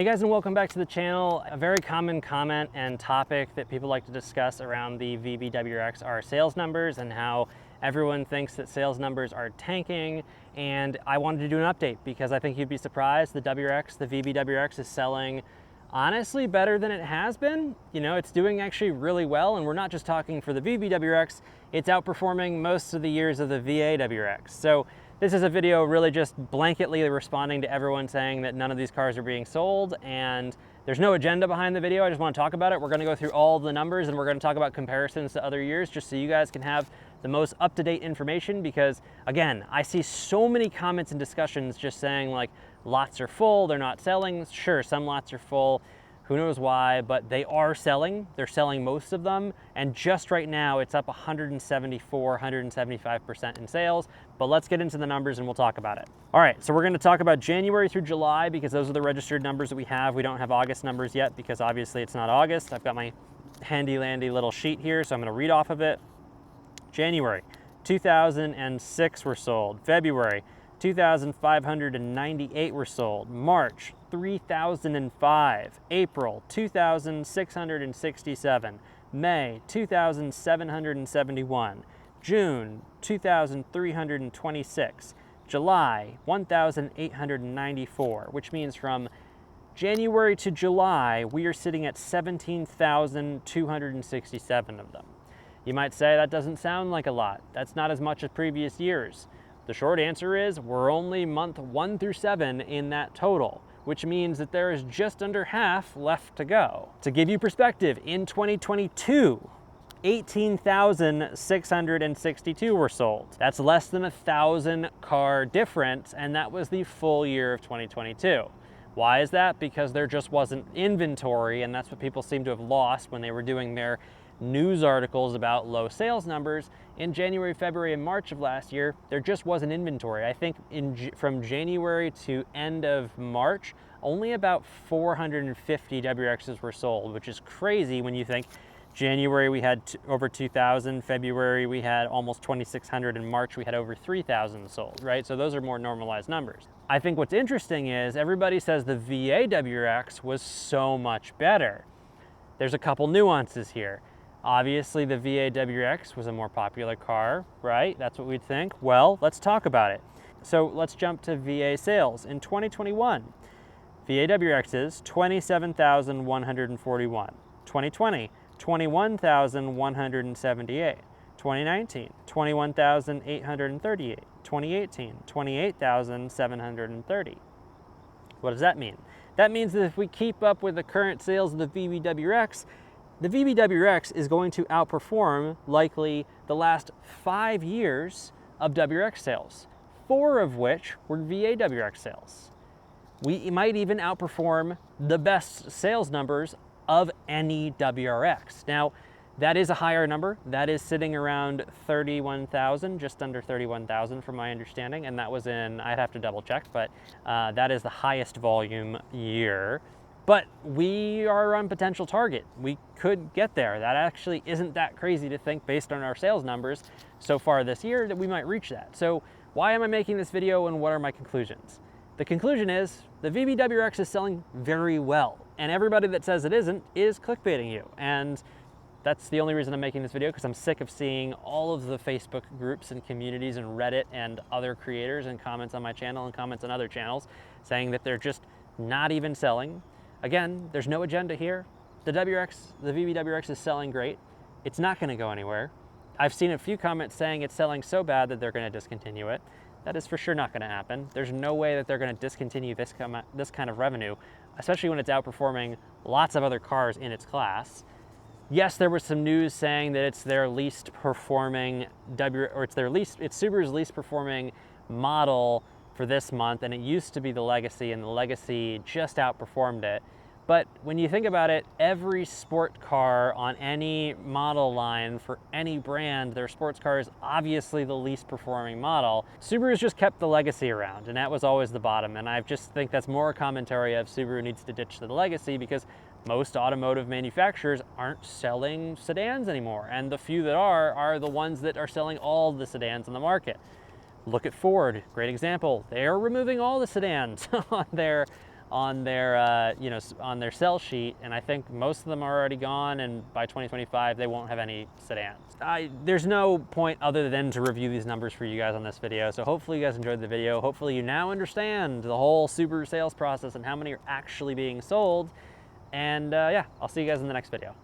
Hey guys, and welcome back to the channel. A very common comment and topic that people like to discuss around the VB WRX are sales numbers and how everyone thinks that sales numbers are tanking. And I wanted to do an update because I think you'd be surprised. The VB WRX is selling honestly better than it has been. You know, it's doing actually really well, and we're not just talking for the VB WRX, it's outperforming most of the years of the VA WRX. So this is a video really just blanketly responding to everyone saying that none of these cars are being sold, and there's no agenda behind the video. I just want to talk about it. We're going to go through all the numbers and we're going to talk about comparisons to other years just so you guys can have the most up-to-date information, because again, I see so many comments and discussions just saying like lots are full, they're not selling. Sure, some lots are full. Who knows why, but they are selling. They're selling most of them. And just right now, it's up 174, 175% in sales. But let's get into the numbers and we'll talk about it. All right, so we're gonna talk about January through July because those are the registered numbers that we have. We don't have August numbers yet because obviously it's not August. I've got my handy landy little sheet here, so I'm gonna read off of it. January, 2,006 were sold. February, 2,598 were sold. March, 3,005. April, 2,667. May, 2,771. June, 2,326. July, 1,894, which means from January to July, we are sitting at 17,267 of them. You might say that doesn't sound like a lot. That's not as much as previous years. The short answer is we're only month 1 through 7 in that total, which means that there is just under half left to go. To give you perspective, in 2022, 18,662 were sold. That's less than 1,000 car difference, and that was the full year of 2022. Why is that? Because there just wasn't inventory, and that's what people seem to have lost when they were doing their news articles about low sales numbers. In January, February, and March of last year, there just wasn't inventory. I think from January to end of March, only about 450 WRXs were sold, which is crazy when you think January we had over 2,000, February we had almost 2,600, and March we had over 3,000 sold, right? So those are more normalized numbers. I think what's interesting is everybody says the VA WRX was so much better. There's a couple nuances here. Obviously, the VA WRX was a more popular car, right? That's what we'd think. Well, let's talk about it. So let's jump to VA sales. In 2021, VA WRXs, 27,141. 2020, 21,178. 2019, 21,838. 2018, 28,730. What does that mean? That means that if we keep up with the current sales of the VB WRX, the VB WRX is going to outperform likely the last 5 years of WRX sales, 4 of which were VA WRX sales. We might even outperform the best sales numbers of any WRX. Now, that is a higher number. That is sitting around 31,000, just under 31,000 from my understanding, and that was in, I'd have to double check, but that is the highest volume year. But we are on potential target. We could get there. That actually isn't that crazy to think based on our sales numbers so far this year that we might reach that. So why am I making this video and what are my conclusions? The conclusion is the VB WRX is selling very well, and everybody that says it isn't is clickbaiting you. And that's the only reason I'm making this video, because I'm sick of seeing all of the Facebook groups and communities and Reddit and other creators and comments on my channel and comments on other channels saying that they're just not even selling. Again, there's no agenda here. The VB WRX is selling great. It's not gonna go anywhere. I've seen a few comments saying it's selling so bad that they're gonna discontinue it. That is for sure not gonna happen. There's no way that they're gonna discontinue this kind of revenue, especially when it's outperforming lots of other cars in its class. Yes, there was some news saying that it's their least performing it's Subaru's least performing model for this month, and it used to be the Legacy, and the Legacy just outperformed it. But when you think about it, every sport car on any model line for any brand, their sports car is obviously the least performing model. Subaru's just kept the Legacy around, and that was always the bottom. And I just think that's more a commentary of Subaru needs to ditch the Legacy, because most automotive manufacturers aren't selling sedans anymore. And the few that are the ones that are selling all the sedans on the market. Look at Ford, great example. They are removing all the sedans on their on their on their sell sheet, and I think most of them are already gone, and by 2025 they won't have any sedans. There's no point other than to review these numbers for you guys on this video, so hopefully you guys enjoyed the video. Hopefully you now understand the whole Subaru sales process and how many are actually being sold, and yeah, I'll see you guys in the next video.